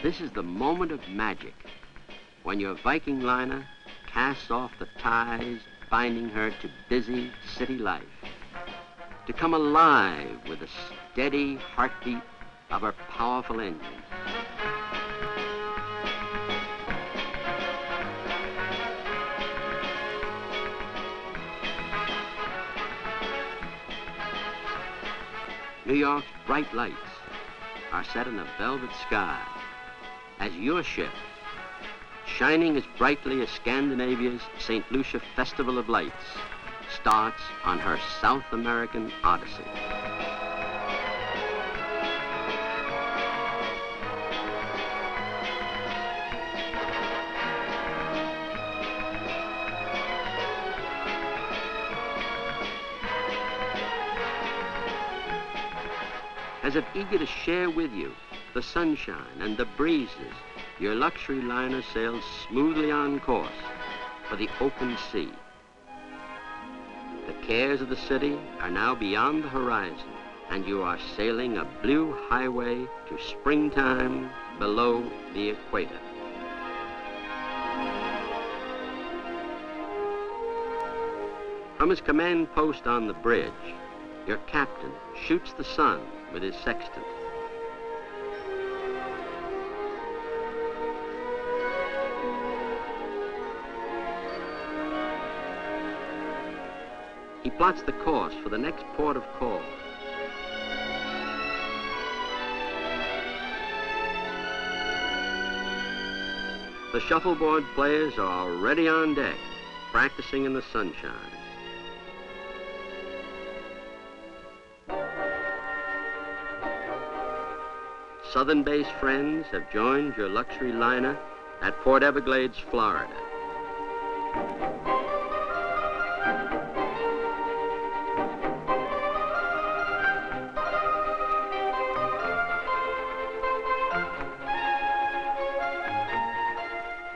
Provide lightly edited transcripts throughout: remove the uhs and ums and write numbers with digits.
This is the moment of magic, when your Viking liner casts off the ties binding her to busy city life, to come alive with the steady heartbeat of her powerful engine. New York's bright lights are set in a velvet sky as your ship, shining as brightly as Scandinavia's St. Lucia Festival of Lights, starts on her South American odyssey. As if eager to share with you the sunshine and the breezes, your luxury liner sails smoothly on course for the open sea. The cares of the city are now beyond the horizon, and you are sailing a blue highway to springtime below the equator. From his command post on the bridge, your captain shoots the sun with his sextant. He plots the course for the next port of call. The shuffleboard players are already on deck, practicing in the sunshine. Southern-based friends have joined your luxury liner at Port Everglades, Florida.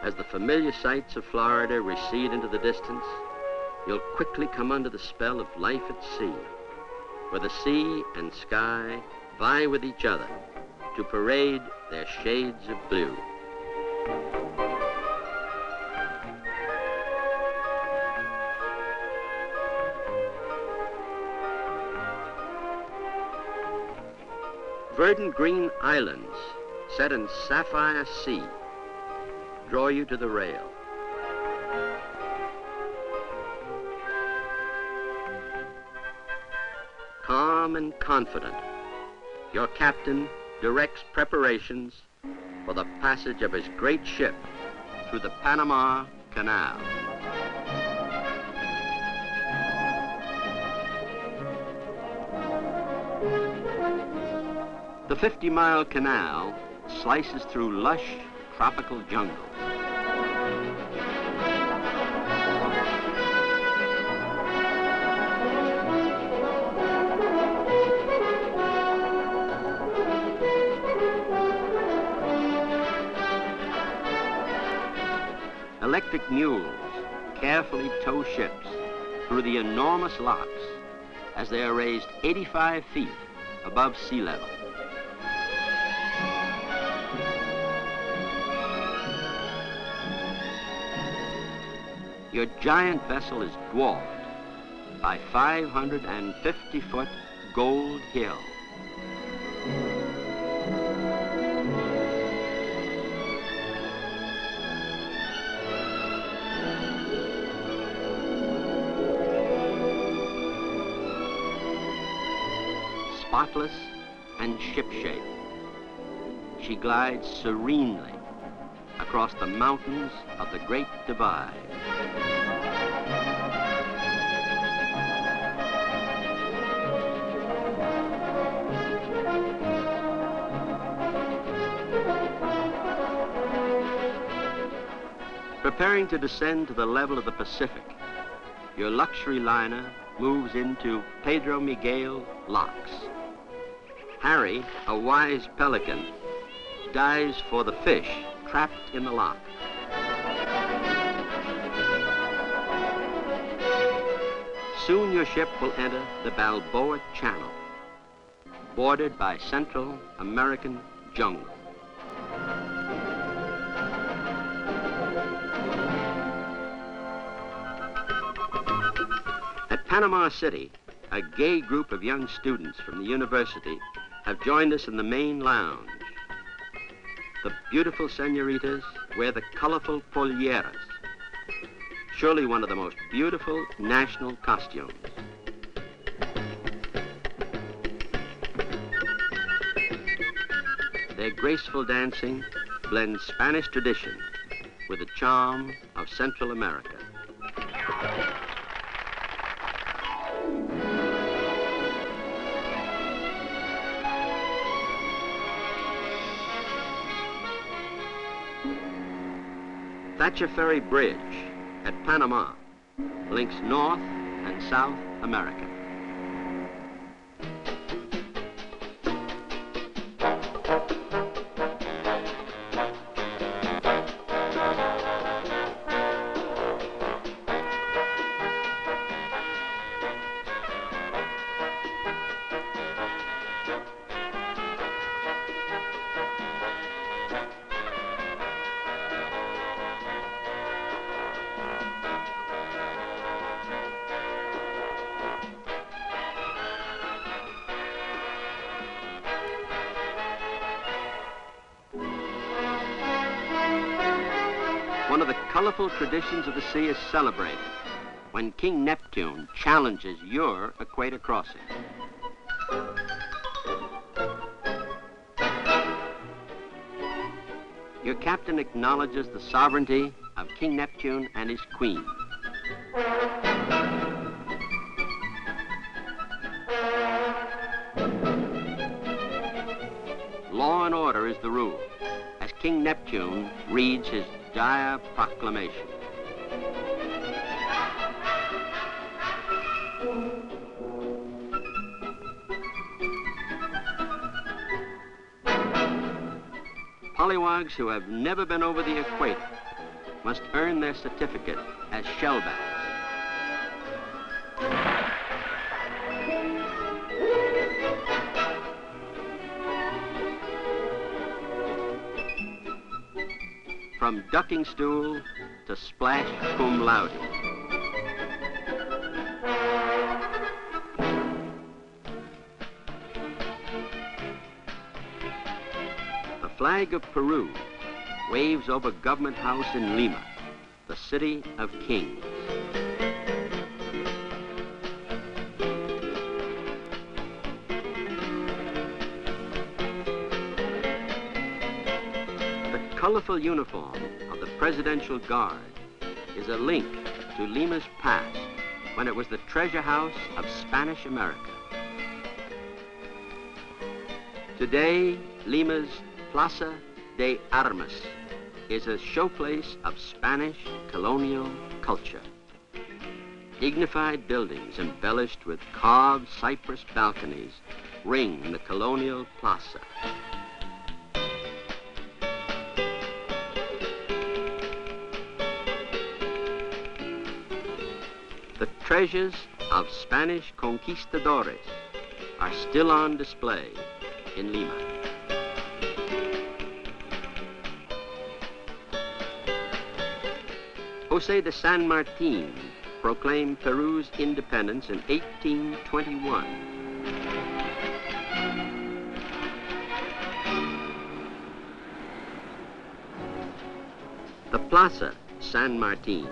As the familiar sights of Florida recede into the distance, you'll quickly come under the spell of life at sea, where the sea and sky vie with each other to parade their shades of blue. Verdant green islands set in sapphire sea draw you to the rail. Calm and confident, your captain directs preparations for the passage of his great ship through the Panama Canal. The 50-mile canal slices through lush tropical jungle. Electric mules carefully tow ships through the enormous locks as they are raised 85 feet above sea level. Your giant vessel is dwarfed by 550-foot Gold Hill. Spotless and shipshape, she glides serenely across the mountains of the Great Divide. Preparing to descend to the level of the Pacific, your luxury liner moves into Pedro Miguel locks. Harry, a wise pelican, dives for the fish trapped in the lock. Soon your ship will enter the Balboa Channel, bordered by Central American jungle. Panama City, a gay group of young students from the university have joined us in the main lounge. The beautiful senoritas wear the colorful polleras, surely one of the most beautiful national costumes. Their graceful dancing blends Spanish tradition with the charm of Central America. Thatcher Ferry Bridge at Panama links North and South America. One of the colorful traditions of the sea is celebrated when King Neptune challenges your equator crossing. Your captain acknowledges the sovereignty of King Neptune and his queen. Law and order is the rule as King Neptune reads his dire proclamation. Pollywogs who have never been over the equator must earn their certificate as shellbacks. From ducking stool to splash cum laude. The flag of Peru waves over Government House in Lima, the city of kings. Colorful uniform of the Presidential Guard is a link to Lima's past when it was the treasure house of Spanish America. Today, Lima's Plaza de Armas is a showplace of Spanish colonial culture. Dignified buildings embellished with carved cypress balconies ring the colonial plaza. The treasures of Spanish conquistadores are still on display in Lima. José de San Martín proclaimed Peru's independence in 1821. The Plaza San Martín,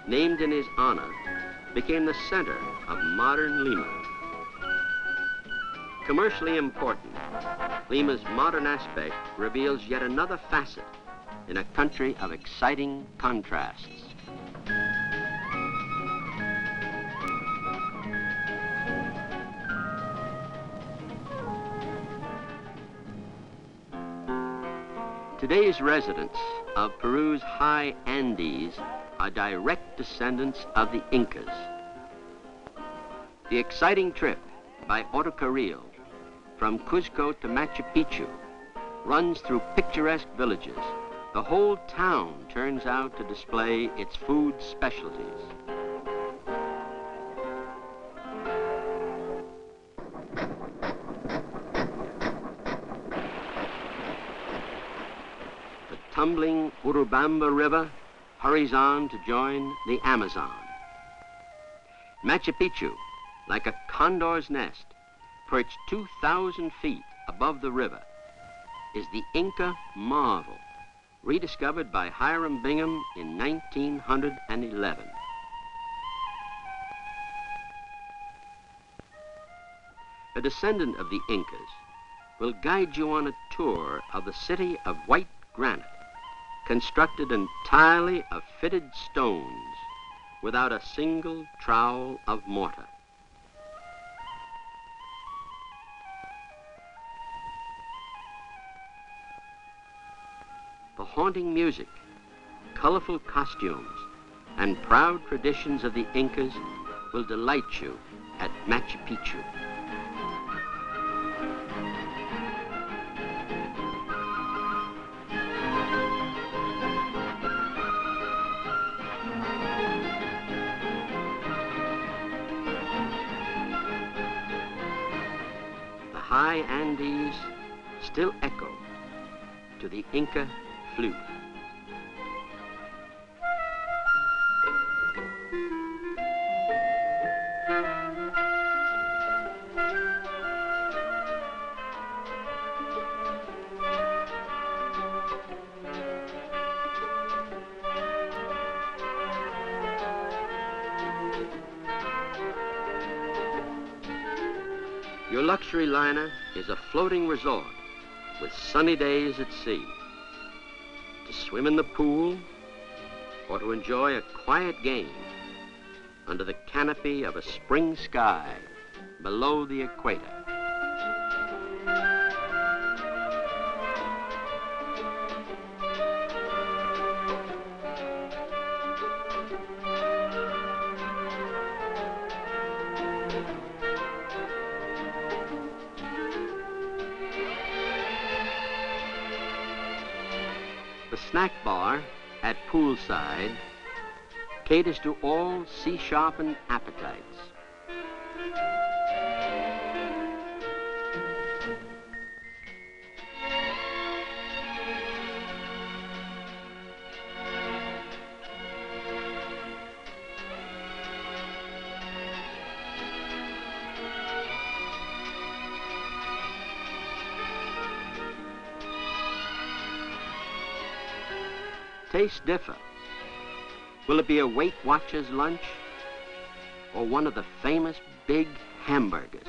named in his honor, became the center of modern Lima. Commercially important, Lima's modern aspect reveals yet another facet in a country of exciting contrasts. Today's residents of Peru's high Andes are direct descendants of the Incas. The exciting trip by autocarril from Cuzco to Machu Picchu runs through picturesque villages. The whole town turns out to display its food specialties. The tumbling Urubamba River hurries on to join the Amazon. Machu Picchu, like a condor's nest, perched 2,000 feet above the river, is the Inca marvel, rediscovered by Hiram Bingham in 1911. A descendant of the Incas will guide you on a tour of the city of white granite, constructed entirely of fitted stones, without a single trowel of mortar. The haunting music, colorful costumes, and proud traditions of the Incas will delight you at Machu Picchu. The high Andes still echo to the Inca flute. Your luxury liner is a floating resort with sunny days at sea. To swim in the pool or to enjoy a quiet game under the canopy of a spring sky below the equator. The snack bar at poolside caters to all sea-sharpened appetites. Tastes differ. Will it be a Weight Watchers lunch or one of the famous big hamburgers?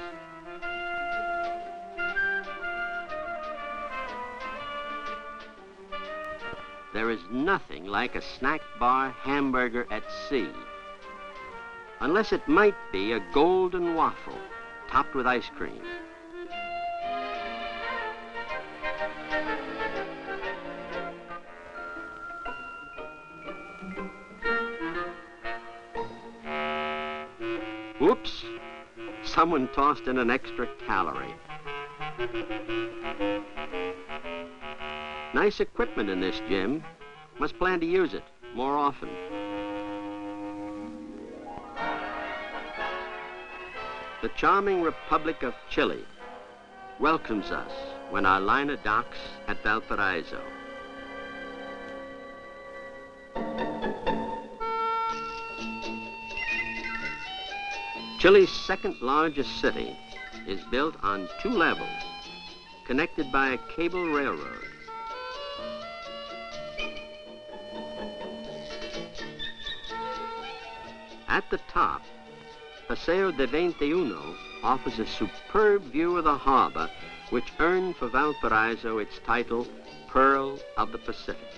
There is nothing like a snack bar hamburger at sea, unless it might be a golden waffle topped with ice cream. Oops, someone tossed in an extra calorie. Nice equipment in this gym. Must plan to use it more often. The charming Republic of Chile welcomes us when our liner docks at Valparaiso. Chile's second largest city is built on 2 levels, connected by a cable railroad. At the top, Paseo de 21 offers a superb view of the harbor, which earned for Valparaiso its title, Pearl of the Pacific.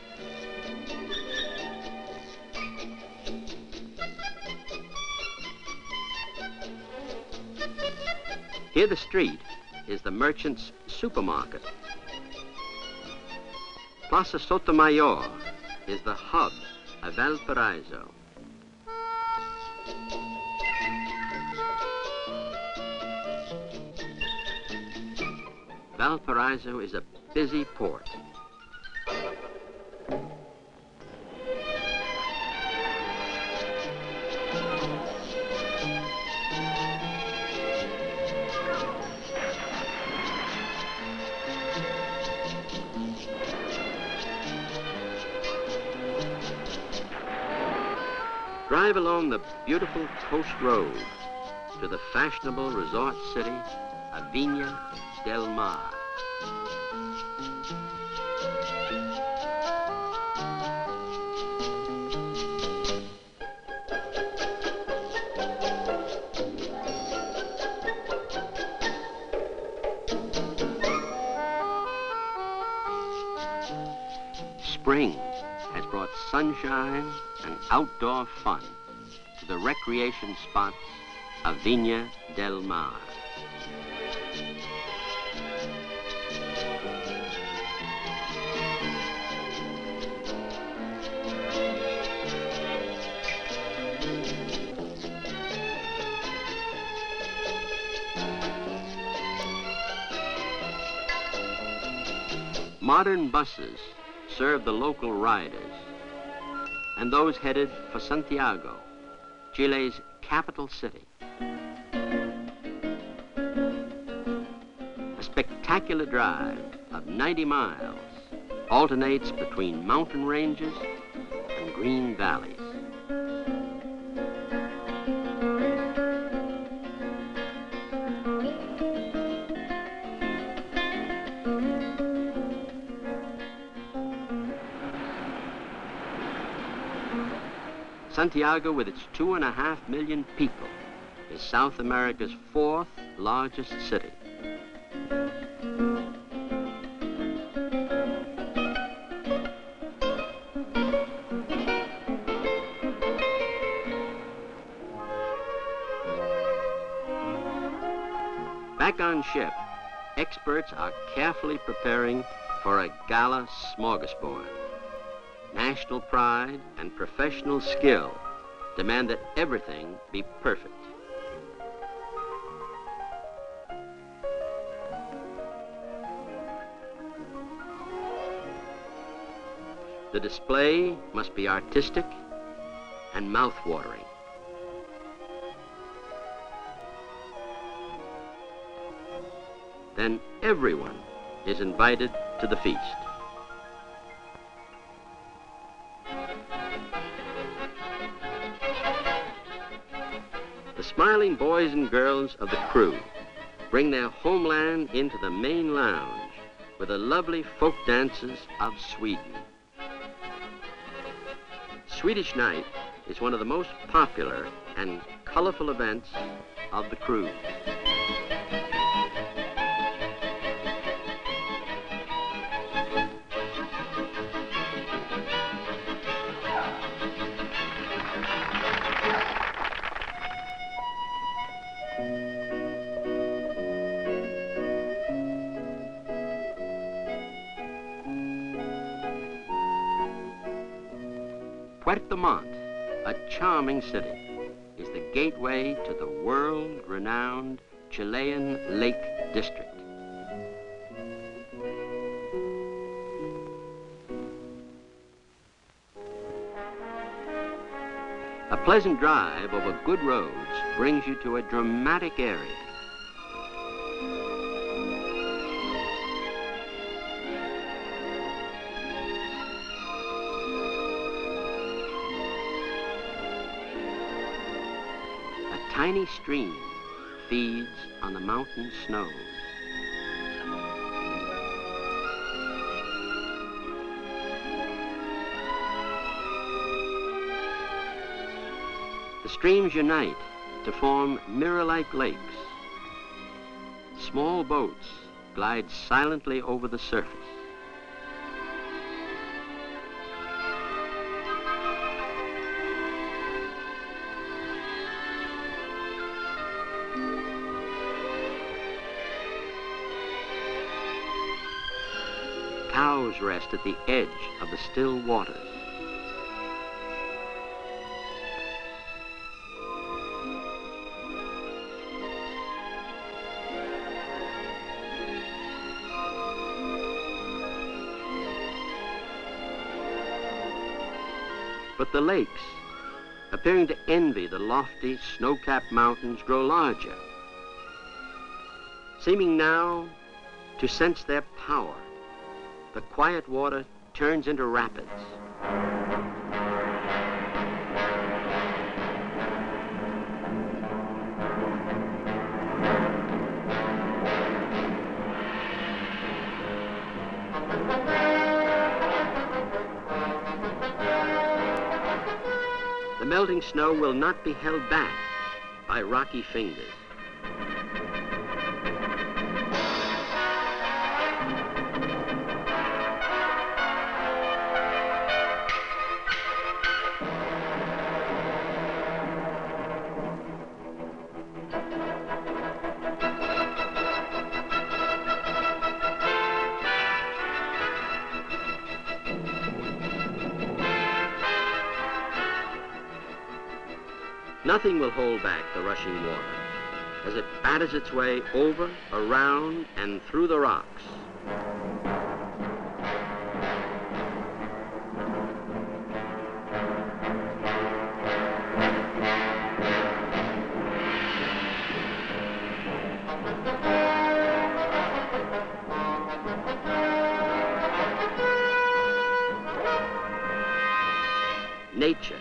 Here the street is the merchant's supermarket. Plaza Sotomayor is the hub of Valparaiso. Valparaiso is a busy port. Drive along the beautiful coast road to the fashionable resort city of Viña del Mar. Spring has brought sunshine and outdoor fun to the recreation spots of Viña del Mar. Modern buses serve the local riders and those headed for Santiago, Chile's capital city. A spectacular drive of 90 miles alternates between mountain ranges and green valleys. Santiago, with its 2.5 million people, is South America's 4th largest city. Back on ship, experts are carefully preparing for a gala smorgasbord. National pride and professional skill demand that everything be perfect. The display must be artistic and mouth-watering. Then everyone is invited to the feast. The smiling boys and girls of the crew bring their homeland into the main lounge with the lovely folk dances of Sweden. Swedish Night is one of the most popular and colorful events of the cruise. Puerto Montt, a charming city, is the gateway to the world-renowned Chilean Lake District. A pleasant drive over good roads brings you to a dramatic area. A tiny stream feeds on the mountain snows. The streams unite to form mirror-like lakes. Small boats glide silently over the surface. Cows rest at the edge of the still waters. But the lakes, appearing to envy the lofty snow-capped mountains, grow larger, seeming now to sense their power. The quiet water turns into rapids. The melting snow will not be held back by rocky fingers. Nothing will hold back the rushing water as it batters its way over, around, and through the rocks. Nature,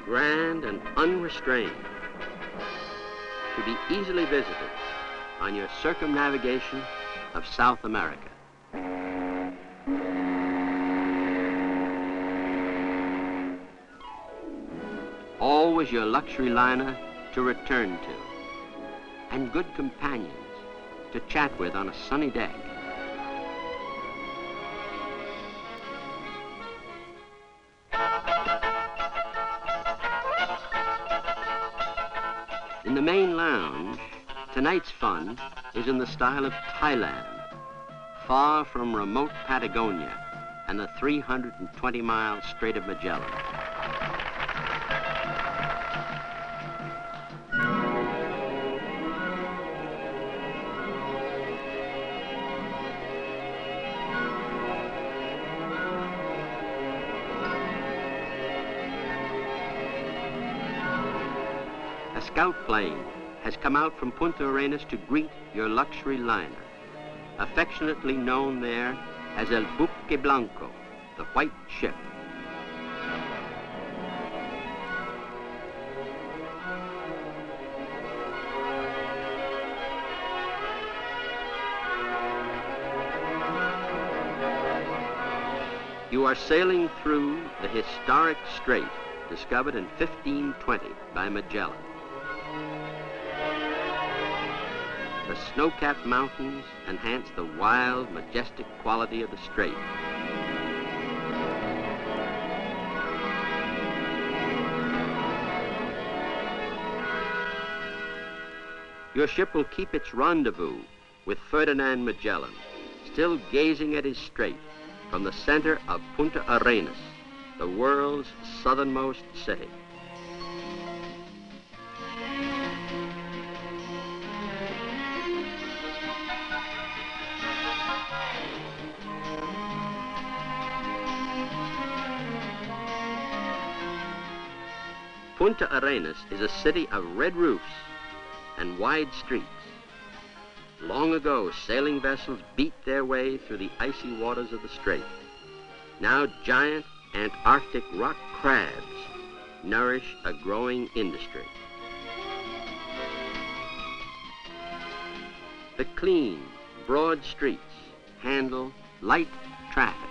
grand and unrestrained, to be easily visited on your circumnavigation of South America. Always your luxury liner to return to, and good companions to chat with on a sunny deck. In the main lounge, tonight's fun is in the style of Thailand, far from remote Patagonia and the 320-mile Strait of Magellan. A scout plane has come out from Punta Arenas to greet your luxury liner, affectionately known there as El Buque Blanco, the white ship. You are sailing through the historic strait discovered in 1520 by Magellan. The snow-capped mountains enhance the wild, majestic quality of the strait. Your ship will keep its rendezvous with Ferdinand Magellan, still gazing at his strait from the center of Punta Arenas, the world's southernmost city. Punta Arenas is a city of red roofs and wide streets. Long ago, sailing vessels beat their way through the icy waters of the strait. Now, giant Antarctic rock crabs nourish a growing industry. The clean, broad streets handle light traffic.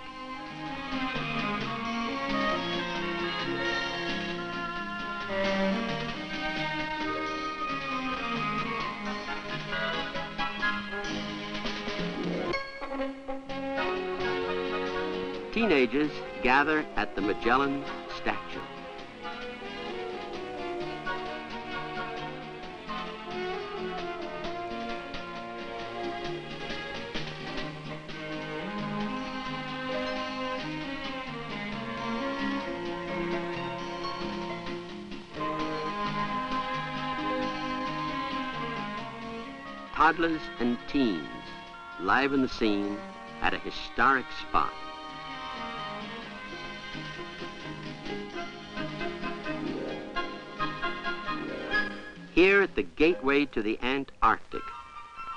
Teenagers gather at the Magellan statue. Toddlers and teens liven the scene at a historic spot. Here at the gateway to the Antarctic,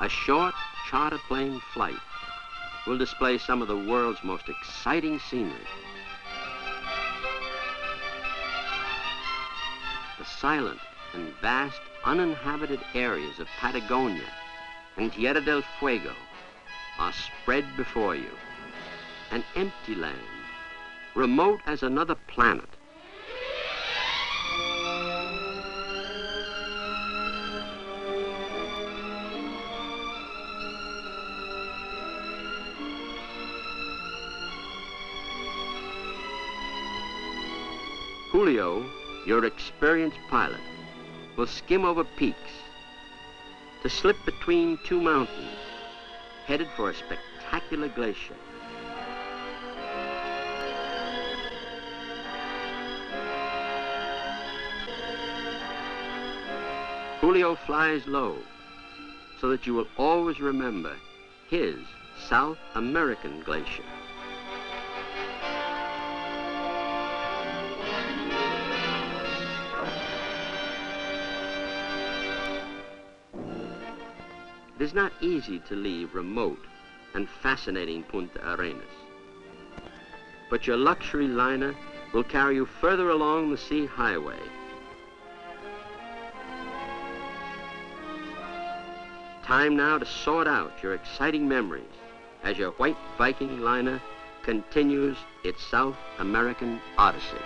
a short charter plane flight will display some of the world's most exciting scenery. The silent and vast uninhabited areas of Patagonia and Tierra del Fuego are spread before you. an empty land, remote as another planet. Julio, your experienced pilot, will skim over peaks, to slip between two mountains, headed for a spectacular glacier. Julio flies low, so that you will always remember his South American glacier. It is not easy to leave remote and fascinating Punta Arenas, but your luxury liner will carry you further along the sea highway. Time now to sort out your exciting memories as your White Viking liner continues its South American odyssey.